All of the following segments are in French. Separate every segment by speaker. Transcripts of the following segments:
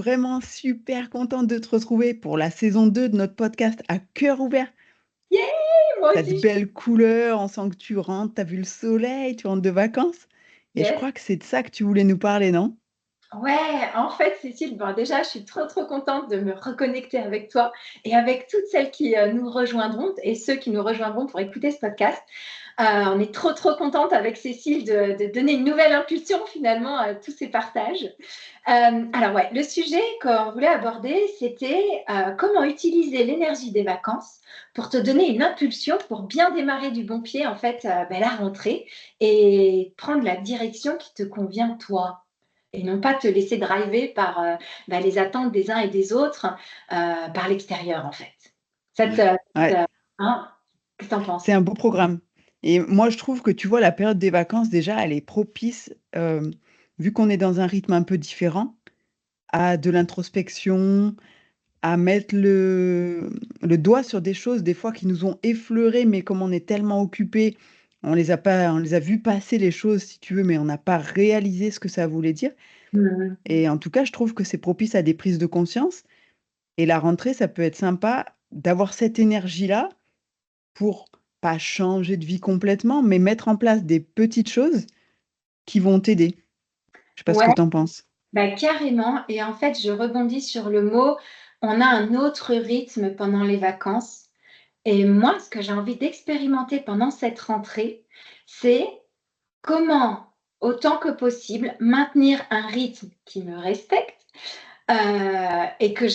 Speaker 1: vraiment super contente de te retrouver pour la saison 2 de notre podcast à cœur ouvert.
Speaker 2: Yeah! Moi
Speaker 1: Tu as de
Speaker 2: aussi,
Speaker 1: belles couleurs, on sent que tu rentres, tu as vu le soleil, tu rentres de vacances. Et je
Speaker 2: yes.
Speaker 1: crois que c'est de ça que tu voulais nous parler, non?
Speaker 2: Ouais, en fait, Cécile, bon, déjà, je suis trop, trop contente de me reconnecter avec toi et avec toutes celles qui nous rejoindront et ceux qui nous rejoindront pour écouter ce podcast. On est trop, trop contente avec Cécile de donner une nouvelle impulsion finalement à tous ces partages. Alors, ouais, le sujet qu'on voulait aborder, c'était comment utiliser l'énergie des vacances pour te donner une impulsion pour bien démarrer du bon pied, en fait, la rentrée et prendre la direction qui te convient, toi. Et non pas te laisser driver par les attentes des uns et des autres par l'extérieur, en fait. Ça te,
Speaker 1: Ouais. Ouais,
Speaker 2: hein, qu'est-ce que t'en penses?
Speaker 1: c'est un beau programme. Et moi, je trouve que tu vois, la période des vacances, déjà, elle est propice, vu qu'on est dans un rythme un peu différent, à de l'introspection, à mettre le doigt sur des choses, des fois, qui nous ont effleurés, mais comme on est tellement occupés, on les a vus passer les choses, si tu veux, mais on n'a pas réalisé ce que ça voulait dire.
Speaker 2: Mhm.
Speaker 1: Et en tout cas, je trouve que c'est propice à des prises de conscience. Et la rentrée, ça peut être sympa d'avoir cette énergie-là pour pas changer de vie complètement, mais mettre en place des petites choses qui vont t'aider. Je sais pas ce que
Speaker 2: Ouais,
Speaker 1: tu en penses.
Speaker 2: carrément. Et en fait, je rebondis sur le mot, on a un autre rythme pendant les vacances. Et moi, ce que j'ai envie d'expérimenter pendant cette rentrée, c'est comment, autant que possible, maintenir un rythme qui me respecte et auquel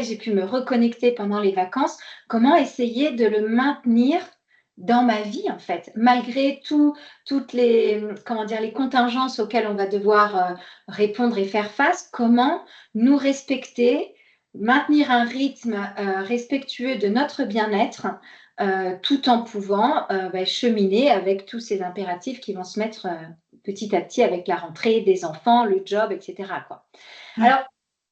Speaker 2: j'ai pu me reconnecter pendant les vacances. Comment essayer de le maintenir dans ma vie, en fait, malgré toutes les, comment dire, les contingences auxquelles on va devoir répondre et faire face. Comment nous respecter, maintenir un rythme respectueux de notre bien-être, tout en pouvant cheminer avec tous ces impératifs qui vont se mettre petit à petit avec la rentrée des enfants, le job, etc., quoi.
Speaker 1: Ouais.
Speaker 2: Alors,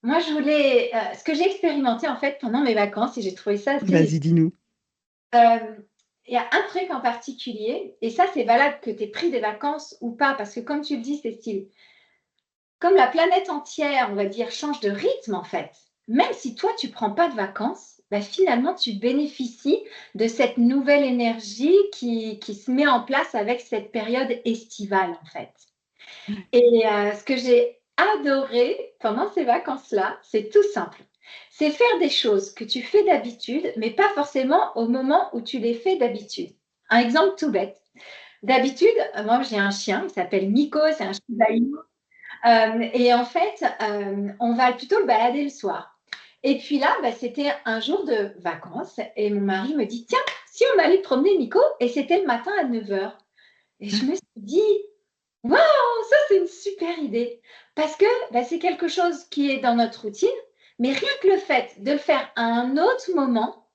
Speaker 2: moi, ce que j'ai expérimenté en fait pendant mes vacances et j'ai trouvé ça assez.
Speaker 1: Vas-y, dis-nous.
Speaker 2: euh, Il y a un truc en particulier, et ça, c'est valable que tu aies pris des vacances ou pas, parce que comme tu le dis, Cécile, comme la planète entière, on va dire, change de rythme en fait, même si toi, tu prends pas de vacances, finalement, tu bénéficies de cette nouvelle énergie qui se met en place avec cette période estivale en fait.
Speaker 1: Ouais.
Speaker 2: Et ce que j'ai adoré pendant ces vacances-là, c'est tout simple. C'est faire des choses que tu fais d'habitude, mais pas forcément au moment où tu les fais d'habitude. Un exemple tout bête. D'habitude, moi j'ai un chien, il s'appelle Nico, c'est un Shiba Inu. Et en fait, on va plutôt le balader le soir. Et puis là, c'était un jour de vacances et mon mari me dit, tiens, si on allait promener Nico, et c'était le matin à 9 heures. Et je me suis dit, waouh, ça c'est une super idée. Parce que c'est quelque chose qui est dans notre routine, mais rien que le fait de le faire à un autre moment,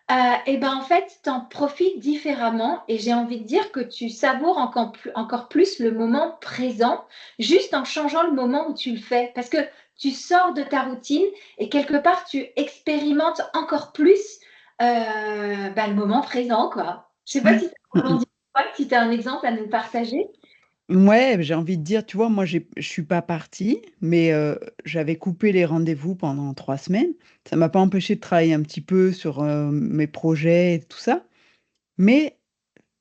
Speaker 2: en fait, tu en profites différemment et j'ai envie de dire que tu savoures encore plus le moment présent, juste en changeant le moment où tu le fais. Parce que tu sors de ta routine et quelque part, tu expérimentes encore plus le moment présent, quoi. Je ne sais pas
Speaker 1: Ouais.
Speaker 2: si tu as un exemple à nous partager.
Speaker 1: Ouais, j'ai envie de dire, tu vois, moi, je suis pas partie, mais j'avais coupé les rendez-vous pendant 3 semaines. Ça m'a pas empêché de travailler un petit peu sur mes projets et tout ça. Mais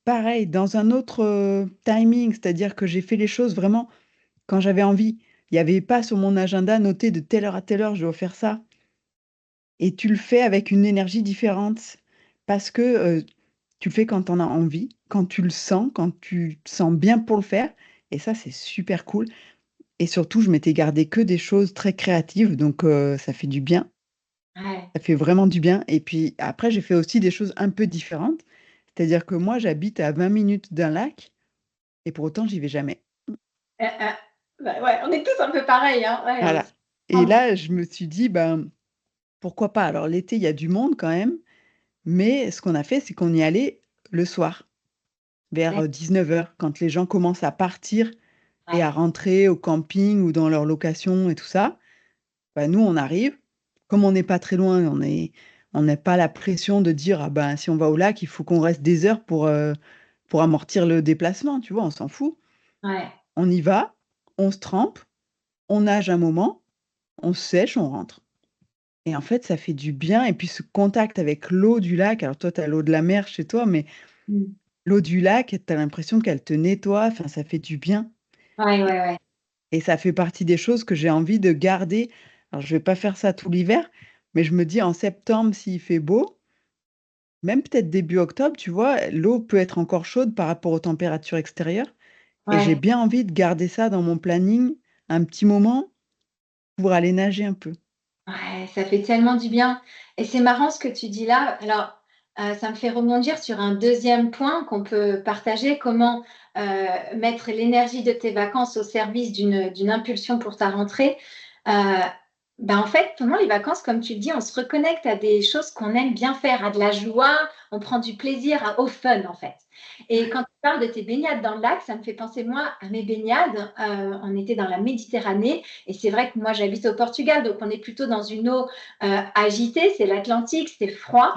Speaker 1: pareil, dans un autre timing, c'est-à-dire que j'ai fait les choses vraiment quand j'avais envie. Il n'y avait pas sur mon agenda noté de telle heure à telle heure, je dois faire ça. Et tu le fais avec une énergie différente parce que tu le fais quand tu en as envie, quand tu le sens, quand tu te sens bien pour le faire. Et ça, c'est super cool. Et surtout, je m'étais gardé que des choses très créatives, donc ça fait du bien.
Speaker 2: Ouais.
Speaker 1: Ça fait vraiment du bien. Et puis après, j'ai fait aussi des choses un peu différentes. C'est-à-dire que moi, j'habite à 20 minutes d'un lac et pour autant, j'y vais jamais.
Speaker 2: Ouais, on est tous un peu pareils, hein. Ouais,
Speaker 1: Voilà. Et là, je me suis dit, ben, pourquoi pas? Alors l'été, il y a du monde quand même, mais ce qu'on a fait, c'est qu'on y allait le soir, vers 19 heures, quand les gens commencent à partir et à
Speaker 2: ouais.
Speaker 1: rentrer au camping ou dans leur location et tout ça. Bah, nous, on arrive, comme on n'est pas très loin, on n'a pas la pression de dire: «Ah ben, si on va au lac, il faut qu'on reste des heures pour amortir le déplacement», tu vois? On s'en fout.
Speaker 2: Ouais.
Speaker 1: On y va, on se trempe on nage un moment, on se sèche, on rentre. Et en fait, ça fait du bien. Et puis ce contact avec l'eau du lac, alors toi, tu as l'eau de la mer chez toi, mais
Speaker 2: Mm.
Speaker 1: l'eau du lac, tu as l'impression qu'elle te nettoie, enfin, ça fait du bien.
Speaker 2: Ouais, ouais, ouais.
Speaker 1: Et ça fait partie des choses que j'ai envie de garder. Alors, je vais pas faire ça tout l'hiver, mais je me dis en septembre, s'il fait beau, même peut-être début octobre, tu vois, l'eau peut être encore chaude par rapport aux températures extérieures. Et j'ai
Speaker 2: Ouais.
Speaker 1: bien envie de garder ça dans mon planning un petit moment pour aller nager un peu.
Speaker 2: Ouais, ça fait tellement du bien. Et c'est marrant ce que tu dis là. Alors, ça me fait rebondir sur un deuxième point qu'on peut partager, comment mettre l'énergie de tes vacances au service d'une impulsion pour ta rentrée. Euh, ben en fait, pendant les vacances, comme tu le dis, on se reconnecte à des choses qu'on aime bien faire, à de la joie, on prend du plaisir, au fun en fait. Et quand tu parles de tes baignades dans le lac, ça me fait penser moi à mes baignades. On était dans la Méditerranée. Et c'est vrai que moi, j'habite au Portugal, donc on est plutôt dans une eau agitée, c'est l'Atlantique, c'est froid.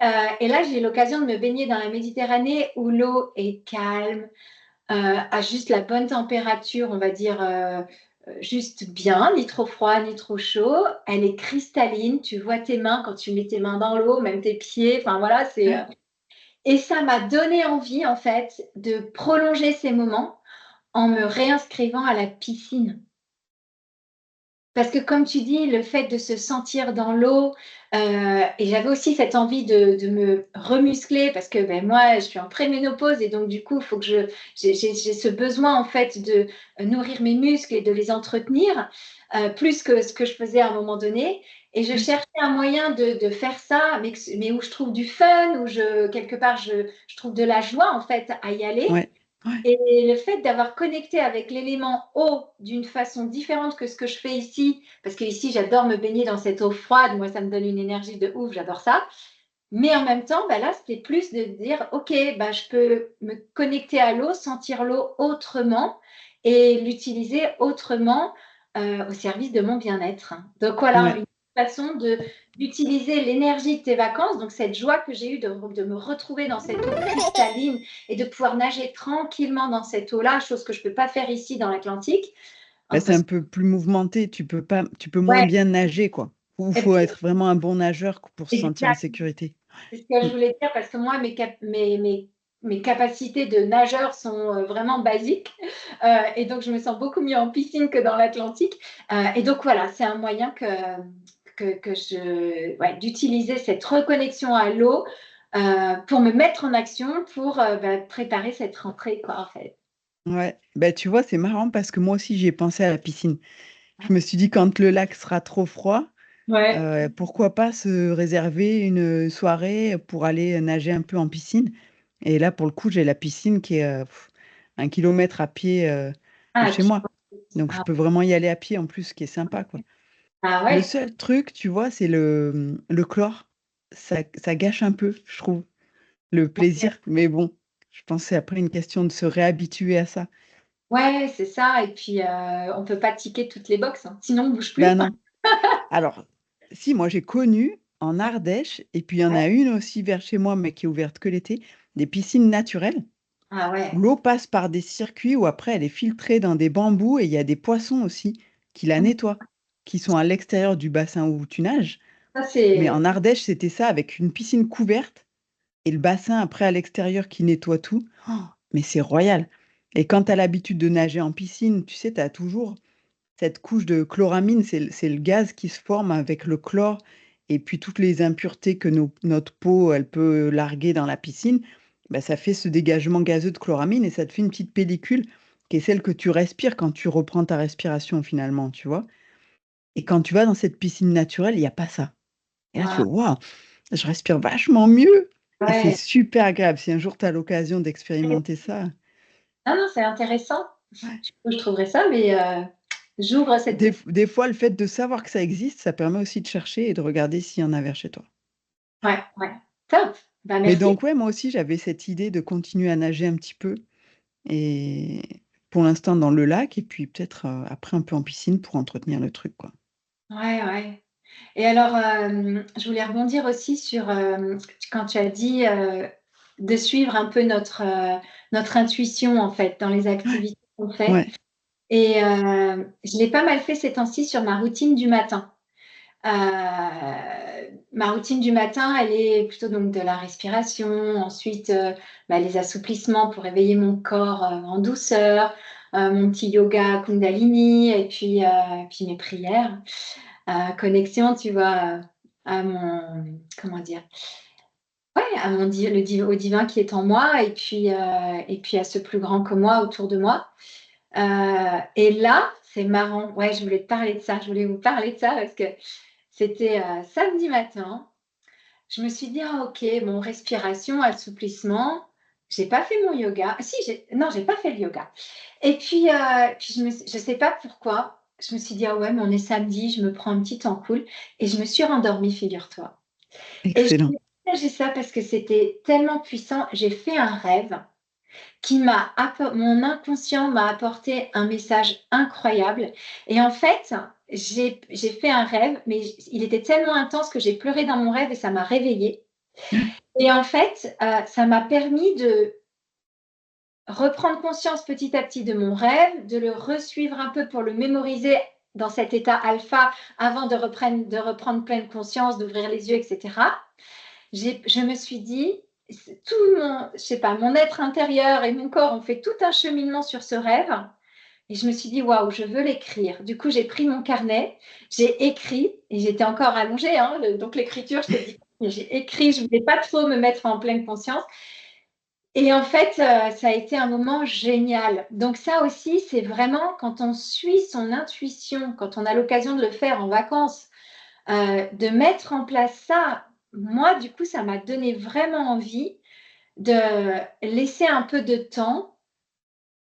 Speaker 1: Ouais,
Speaker 2: Et là, j'ai eu l'occasion de me baigner dans la Méditerranée où l'eau est calme, à juste la bonne température, on va dire juste bien, ni trop froid, ni trop chaud. Elle est cristalline, tu vois tes mains quand tu mets tes mains dans l'eau, même tes pieds, enfin voilà, c'est...
Speaker 1: ouais.
Speaker 2: Et ça m'a donné envie, en fait, de prolonger ces moments en me réinscrivant à la piscine. Parce que comme tu dis, le fait de se sentir dans l'eau, et j'avais aussi cette envie de me remuscler parce que ben, moi, je suis en préménopause et donc du coup, il faut que j'ai ce besoin en fait de nourrir mes muscles et de les entretenir plus que ce que je faisais à un moment donné. Et je
Speaker 1: Ouais.
Speaker 2: cherchais un moyen de faire ça, mais où je trouve du fun, où quelque part, je trouve de la joie en fait à y aller.
Speaker 1: Ouais, ouais,
Speaker 2: Et le fait d'avoir connecté avec l'élément eau d'une façon différente que ce que je fais ici, parce que ici j'adore me baigner dans cette eau froide, moi ça me donne une énergie de ouf, j'adore ça. Mais en même temps, bah là c'était plus de dire, ok, bah, je peux me connecter à l'eau, sentir l'eau autrement et l'utiliser autrement au service de mon bien-être. Donc voilà,
Speaker 1: ouais.
Speaker 2: une façon d'utiliser l'énergie de tes vacances, donc cette joie que j'ai eue de me retrouver dans cette eau cristalline et de pouvoir nager tranquillement dans cette eau-là, chose que je ne peux pas faire ici dans l'Atlantique.
Speaker 1: Bah, c'est
Speaker 2: Parce
Speaker 1: un peu plus mouvementé, tu peux pas, tu peux moins
Speaker 2: ouais,
Speaker 1: bien nager, quoi. Il
Speaker 2: et
Speaker 1: faut
Speaker 2: puis,
Speaker 1: être vraiment un bon nageur pour se sentir en
Speaker 2: exact,
Speaker 1: sécurité.
Speaker 2: c'est ce que
Speaker 1: Mm.
Speaker 2: je voulais dire parce que moi, mes capacités de nageur sont vraiment basiques. Et donc, je me sens beaucoup mieux en piscine que dans l'Atlantique. Et donc, voilà, c'est un moyen ouais, d'utiliser cette reconnexion à l'eau pour me mettre en action pour bah, préparer cette rentrée, quoi, en fait.
Speaker 1: Ouais, bah, tu vois, c'est marrant parce que moi aussi, j'y ai pensé à la piscine. Je me suis dit, quand le lac sera trop froid,
Speaker 2: Ouais.
Speaker 1: pourquoi pas se réserver une soirée pour aller nager un peu en piscine. Et là, pour le coup, j'ai la piscine qui est 1 kilomètre à pied de
Speaker 2: Ah,
Speaker 1: chez
Speaker 2: tu...
Speaker 1: moi. Donc, je peux vraiment y aller à pied en plus, ce qui est sympa, quoi.
Speaker 2: ah
Speaker 1: Le
Speaker 2: ouais.
Speaker 1: seul truc, tu vois, c'est le chlore. Ça gâche un peu, je trouve, le plaisir. Mais bon, je pense que c'est après une question de se réhabituer à ça.
Speaker 2: Ouais, c'est ça. Et puis, on ne peut pas ticker toutes les boxes, hein. Sinon, on ne bouge
Speaker 1: Ben
Speaker 2: plus.
Speaker 1: non. Alors, si, moi j'ai connu en Ardèche, et puis il y en
Speaker 2: Ouais.
Speaker 1: a une aussi vers chez moi, mais qui est ouverte que l'été, des piscines naturelles,
Speaker 2: Ah
Speaker 1: où
Speaker 2: ouais.
Speaker 1: l'eau passe par des circuits, où après elle est filtrée dans des bambous, et il y a des poissons aussi qui la nettoient, qui sont à l'extérieur du bassin où tu nages.
Speaker 2: Ça,
Speaker 1: Mais
Speaker 2: c'est...
Speaker 1: en Ardèche, c'était ça, avec une piscine couverte, et le bassin après à l'extérieur qui nettoie tout. Oh, mais c'est royal. Et quand tu as l'habitude de nager en piscine, tu sais, tu as toujours cette couche de chloramine, c'est le gaz qui se forme avec le chlore et puis toutes les impuretés que notre peau, elle peut larguer dans la piscine, bah, ça fait ce dégagement gazeux de chloramine et ça te fait une petite pellicule qui est celle que tu respires quand tu reprends ta respiration finalement, tu vois? Et quand tu vas dans cette piscine naturelle, il y a pas ça. Et là, tu fais:
Speaker 2: Ah,
Speaker 1: «Waouh, je respire vachement mieux» et c'est
Speaker 2: ouais.
Speaker 1: super agréable. Si un jour tu as l'occasion d'expérimenter ça,
Speaker 2: Ah non, c'est intéressant.
Speaker 1: ouais.
Speaker 2: Je trouverais ça, mais j'ouvre cette piste.
Speaker 1: Des fois, le fait de savoir que ça existe, ça permet aussi de chercher et de regarder s'il y en a vers chez toi.
Speaker 2: Ouais, ouais. Top. Bah,
Speaker 1: Mais
Speaker 2: merci.
Speaker 1: donc, ouais, moi aussi, j'avais cette idée de continuer à nager un petit peu et pour l'instant dans le lac et puis peut-être, après un peu en piscine pour entretenir le truc, quoi.
Speaker 2: Ouais, ouais. Et alors, je voulais rebondir aussi sur quand tu as dit de suivre un peu notre intuition, en fait, dans les
Speaker 1: Ouais,
Speaker 2: activités qu'on fait.
Speaker 1: ouais,
Speaker 2: Et je l'ai pas mal fait ces temps-ci sur ma routine du matin. Ma routine du matin, elle est plutôt donc de la respiration, ensuite les assouplissements pour réveiller mon corps en douceur, mon petit yoga Kundalini et puis mes prières, connexion, tu vois, à mon, comment dire, ouais, à au divin qui est en moi et puis à ce plus grand que moi autour de moi. Et là, c'est marrant, ouais, je voulais te parler de ça, je voulais vous parler de ça parce que c'était samedi matin. Je me suis dit: «Ah OK, bon, respiration, assouplissement». J'ai pas fait mon yoga. Ah si, non, j'ai pas fait le yoga. Et puis je sais pas pourquoi, je me suis dit: «Ah ouais, mais on est samedi, je me prends un petit temps cool» et je me suis rendormie, figure-toi. Et je
Speaker 1: Excellent.
Speaker 2: voulais partager ça parce que c'était tellement puissant. J'ai fait un rêve qui mon inconscient m'a apporté un message incroyable. Et en fait, j'ai fait un rêve, mais il était tellement intense que j'ai pleuré dans mon rêve et ça m'a réveillée. Et en fait, ça m'a permis de reprendre conscience petit à petit de mon rêve, de le resuivre un peu pour le mémoriser dans cet état alpha avant de reprendre pleine conscience, d'ouvrir les yeux, etc. Je me suis dit, tout mon, je sais pas, mon être intérieur et mon corps ont fait tout un cheminement sur ce rêve. Et je me suis dit, waouh, je veux l'écrire. Du coup, j'ai pris mon carnet, j'ai écrit, et j'étais encore allongée, hein, donc l'écriture, je te dis, j'ai écrit, je ne voulais pas trop me mettre en pleine conscience. Et en fait, ça a été un moment génial. Donc ça aussi, c'est vraiment quand on suit son intuition, quand on a l'occasion de le faire en vacances, de mettre en place ça. Moi, du coup, ça m'a donné vraiment envie de laisser un peu de temps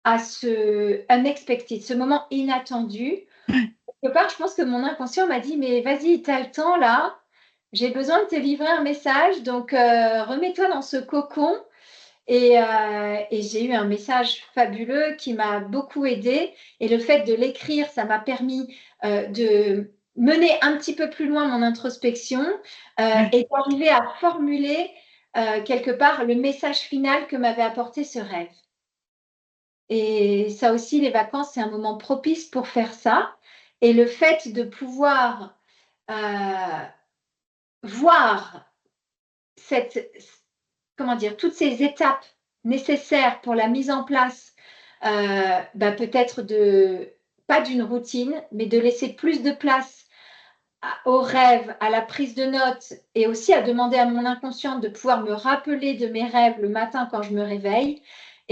Speaker 2: à ce unexpected, ce moment inattendu. Quelque part, je pense que mon inconscient m'a dit: «Mais vas-y, tu as le temps là, j'ai besoin de te livrer un message, donc remets-toi dans ce cocon». Et j'ai eu un message fabuleux qui m'a beaucoup aidée et le fait de l'écrire, ça m'a permis, de mener un petit peu plus loin mon introspection, et d'arriver à formuler, quelque part le message final que m'avait apporté ce rêve. Et ça aussi, les vacances, c'est un moment propice pour faire ça. Et le fait de pouvoir voir cette, comment dire, toutes ces étapes nécessaires pour la mise en place, peut-être pas d'une routine, mais de laisser plus de place aux rêves, à la prise de notes et aussi à demander à mon inconscient de pouvoir me rappeler de mes rêves le matin quand je me réveille.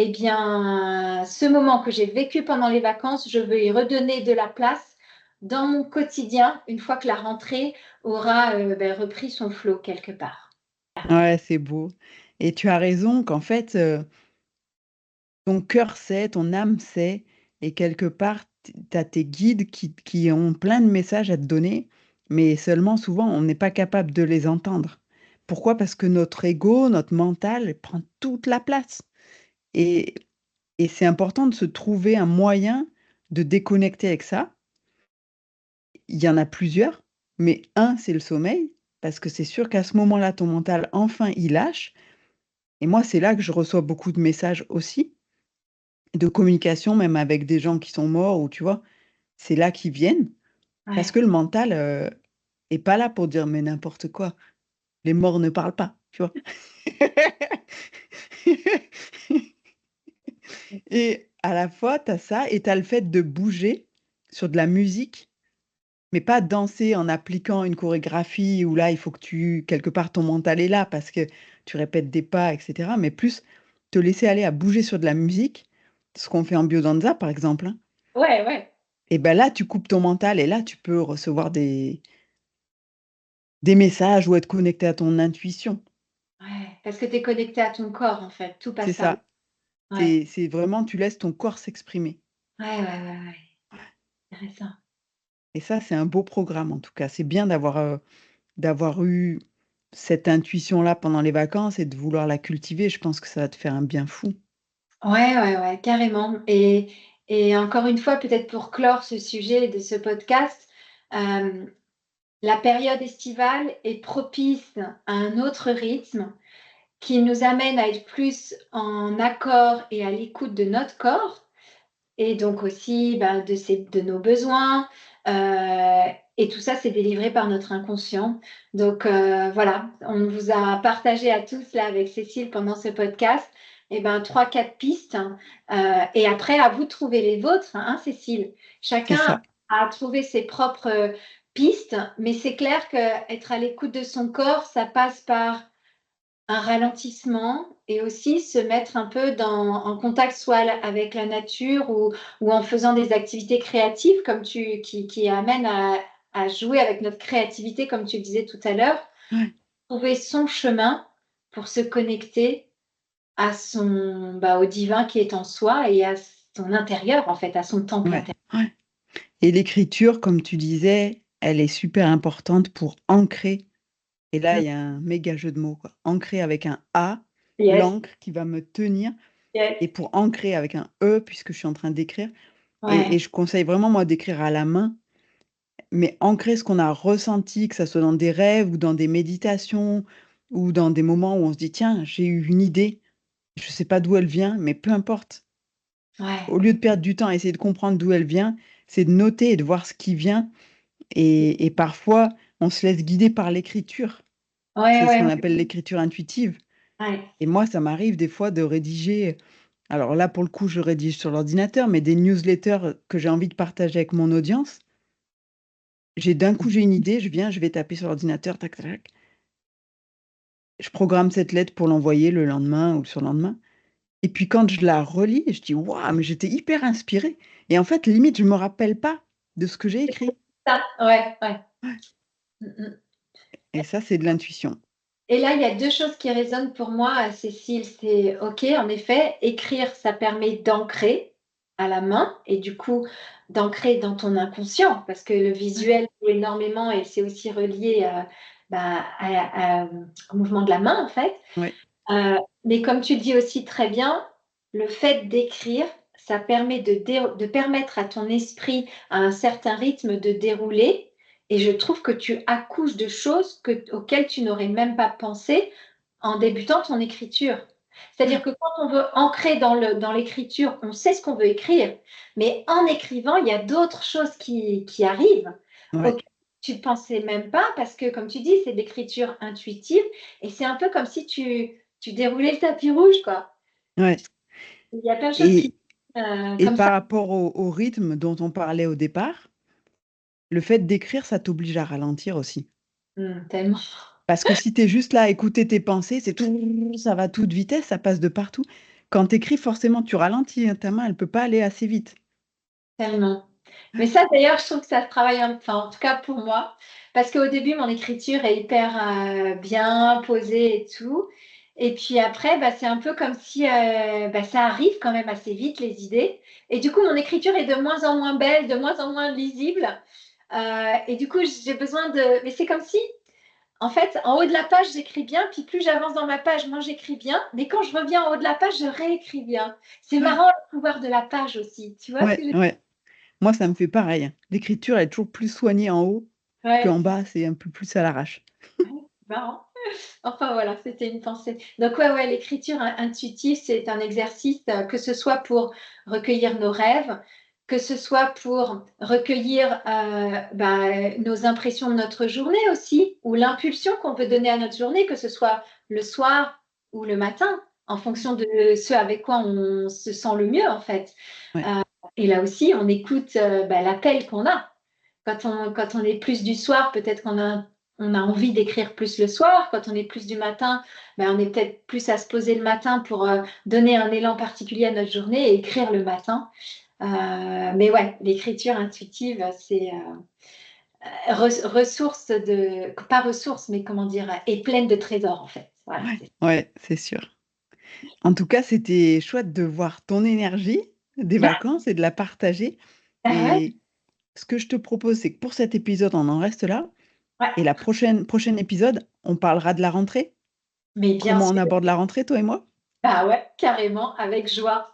Speaker 2: Eh bien, ce moment que j'ai vécu pendant les vacances, je veux y redonner de la place dans mon quotidien une fois que la rentrée aura repris son flot quelque part.
Speaker 1: Ouais, c'est beau et tu as raison qu'en fait, ton cœur sait, ton âme sait et quelque part, tu as tes guides qui ont plein de messages à te donner, mais seulement souvent, on n'est pas capable de les entendre. Pourquoi? Parce que notre ego, notre mental prend toute la place et c'est important de se trouver un moyen de déconnecter avec ça. Il y en a plusieurs, mais un, c'est le sommeil, parce que c'est sûr qu'à ce moment-là, ton mental, enfin, il lâche et moi, c'est là que je reçois beaucoup de messages aussi, de communication, même avec des gens qui sont morts ou tu vois? C'est là qu'ils viennent parce
Speaker 2: Ouais.
Speaker 1: que le mental, est pas là pour dire: «Mais n'importe quoi, les morts ne parlent pas», tu vois? Et à la fois, tu as ça et tu as le fait de bouger sur de la musique, mais pas danser en appliquant une chorégraphie où là, il faut que tu quelque part, ton mental est là parce que tu répètes des pas et cetera, mais plus te laisser aller à bouger sur de la musique, ce qu'on fait en biodanza, par exemple, hein.
Speaker 2: Ouais, ouais.
Speaker 1: Et ben là, tu coupes ton mental et là, tu peux recevoir des messages ou être connecté à ton intuition.
Speaker 2: Ouais, parce que tu es connecté à ton corps, en fait, tout
Speaker 1: C'est
Speaker 2: passe par là.
Speaker 1: ça.
Speaker 2: Ouais.
Speaker 1: C'est vraiment tu laisses ton corps s'exprimer
Speaker 2: Ouais, ouais, ouais, ouais, intéressant.
Speaker 1: et ça, c'est un beau programme en tout cas. C'est bien d'avoir eu cette intuition-là pendant les vacances et de vouloir la cultiver. Je pense que ça va te faire un bien fou.
Speaker 2: Ouais, ouais, ouais, carrément. Et encore une fois, peut-être pour clore ce sujet de ce podcast, hem, la période estivale est propice à un autre rythme qui nous amène à être plus en accord et à l'écoute de notre corps et donc aussi de nos besoins. Et tout ça, c'est délivré par notre inconscient. Donc voilà, on vous a partagé à tous là avec Cécile pendant ce podcast, et ben 3, 4 pistes. Et après, à vous de trouver les vôtres, hein, Cécile.
Speaker 1: C'est
Speaker 2: Chacun
Speaker 1: ça,
Speaker 2: a trouvé ses propres pistes, mais c'est clair qu'être à l'écoute de son corps, ça passe par un ralentissement et aussi se mettre un peu en contact soit avec la nature ou en faisant des activités créatives qui amènent à jouer avec notre créativité, comme tu le disais tout à l'heure,
Speaker 1: ouais,
Speaker 2: trouver son chemin pour se connecter au divin qui est en soi et à son intérieur, en fait, à son temple
Speaker 1: ouais,
Speaker 2: intérieur.
Speaker 1: ouais. Et l'écriture, comme tu disais, elle est super importante pour ancrer. Et là, il y a un méga jeu de mots, quoi. Ancrer avec un A,
Speaker 2: Yes,
Speaker 1: l'encre qui va me tenir,
Speaker 2: yes,
Speaker 1: et pour ancrer avec un E, puisque je suis en train d'écrire. Et
Speaker 2: ouais,
Speaker 1: je conseille vraiment, moi, d'écrire à la main, mais ancrer ce qu'on a ressenti, que ça soit dans des rêves ou dans des méditations ou dans des moments où on se dit, tiens, j'ai eu une idée, je sais pas d'où elle vient, mais peu importe.
Speaker 2: ouais,
Speaker 1: Au lieu de perdre du temps à essayer de comprendre d'où elle vient, c'est de noter et de voir ce qui vient. Et parfois, on se laisse guider par l'écriture.
Speaker 2: ouais,
Speaker 1: C'est ce
Speaker 2: ouais,
Speaker 1: qu'on appelle l'écriture intuitive.
Speaker 2: ouais.
Speaker 1: Et moi, ça m'arrive des fois de rédiger, alors là, pour le coup, je rédige sur l'ordinateur, mais des newsletters que j'ai envie de partager avec mon audience. D'un coup, j'ai une idée, je vais taper sur l'ordinateur, tac, tac, tac. Je programme cette lettre pour l'envoyer le lendemain ou le surlendemain. Et puis quand je la relis, je dis: «Waouh, mais j'étais hyper inspirée» et en fait, limite, je me rappelle pas de ce que j'ai écrit.
Speaker 2: Ça, ouais, ouais.
Speaker 1: Ouais,
Speaker 2: Mm, mm.
Speaker 1: et ça, c'est de l'intuition.
Speaker 2: Et là, il y a 2 choses qui résonnent pour moi, Cécile. C'est OK, en effet, écrire, ça permet d'ancrer à la main et du coup, d'ancrer dans ton inconscient parce que le
Speaker 1: Ouais,
Speaker 2: visuel joue énormément et c'est aussi relié, au mouvement de la main, en fait.
Speaker 1: ouais,
Speaker 2: Mais comme tu le dis aussi très bien, le fait d'écrire, ça permet de permettre à ton esprit, à un certain rythme de dérouler et je trouve que tu accouches de choses auxquelles tu n'aurais même pas pensé en débutant ton écriture. C'est-à-dire
Speaker 1: ouais,
Speaker 2: que quand on veut ancrer dans l'écriture, on sait ce qu'on veut écrire, mais en écrivant, il y a d'autres choses qui arrivent
Speaker 1: ouais,
Speaker 2: auxquelles tu ne pensais même pas parce que, comme tu dis, c'est de l'écriture intuitive et c'est un peu comme si tu déroulais le tapis rouge, quoi.
Speaker 1: ouais,
Speaker 2: Il y a plein de choses qui
Speaker 1: et
Speaker 2: comme ça.
Speaker 1: par rapport au rythme dont on parlait au départ, le fait d'écrire, ça t'oblige à ralentir aussi.
Speaker 2: Tellement.
Speaker 1: Parce que si tu es juste là à écouter tes pensées, c'est tout ça va à toute vitesse, ça passe de partout. Quand tu écris, forcément, tu ralentis, hein, ta main, elle peut pas aller assez vite.
Speaker 2: Tellement. Mais
Speaker 1: Ouais,
Speaker 2: ça, d'ailleurs, je trouve que ça se travaille, enfin, en tout cas pour moi, parce qu'au début, mon écriture est hyper bien posée et tout. Et puis après, c'est un peu comme si ça arrive quand même assez vite, les idées. Et du coup, mon écriture est de moins en moins belle, de moins en moins lisible. Et du coup, j'ai besoin de... Mais c'est comme si, en fait, en haut de la page, j'écris bien, puis plus j'avance dans ma page, moins j'écris bien. Mais quand je reviens en haut de la page, je réécris bien. C'est
Speaker 1: ouais,
Speaker 2: marrant le pouvoir de la page aussi. Tu vois ce que
Speaker 1: ouais,
Speaker 2: je veux
Speaker 1: ouais. Moi, ça me fait pareil, hein. L'écriture, elle est toujours plus soignée en haut
Speaker 2: dire? Ouais,
Speaker 1: qu'en bas, c'est un peu plus à l'arrache.
Speaker 2: marrant. Enfin voilà, c'était une pensée. Donc ouais, ouais, l'écriture intuitive, c'est un exercice, que ce soit pour recueillir nos rêves, que ce soit pour recueillir nos impressions de notre journée aussi, ou l'impulsion qu'on veut donner à notre journée, que ce soit le soir ou le matin, en fonction de ce avec quoi on se sent le mieux en fait.
Speaker 1: Ouais,
Speaker 2: Euh, et là aussi, on écoute l'appel qu'on a. Quand on est plus du soir, peut-être on a envie d'écrire plus le soir. Quand on est plus du matin, on est peut-être plus à se poser le matin pour donner un élan particulier à notre journée et écrire le matin. Mais ouais, l'écriture intuitive, c'est ressource de, pas ressource, mais comment dire, est pleine de trésors en fait. Voilà,
Speaker 1: ouais,
Speaker 2: c'est
Speaker 1: ouais, c'est sûr. En tout cas, c'était chouette de voir ton énergie des
Speaker 2: ça.
Speaker 1: vacances et de la partager.
Speaker 2: Ah ouais,
Speaker 1: Et ce que je te propose, c'est que pour cet épisode, on en reste là.
Speaker 2: ouais,
Speaker 1: Et la prochain épisode, on parlera de la rentrée.
Speaker 2: mais bien
Speaker 1: Comment on
Speaker 2: sûr.
Speaker 1: aborde la rentrée, toi et moi?
Speaker 2: Ah ouais, carrément, avec joie.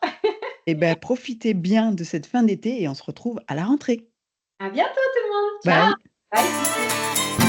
Speaker 1: Eh ben, profitez bien de cette fin d'été et on se retrouve à la rentrée.
Speaker 2: À bientôt tout le monde. Ciao.
Speaker 1: Bye.
Speaker 2: Bye.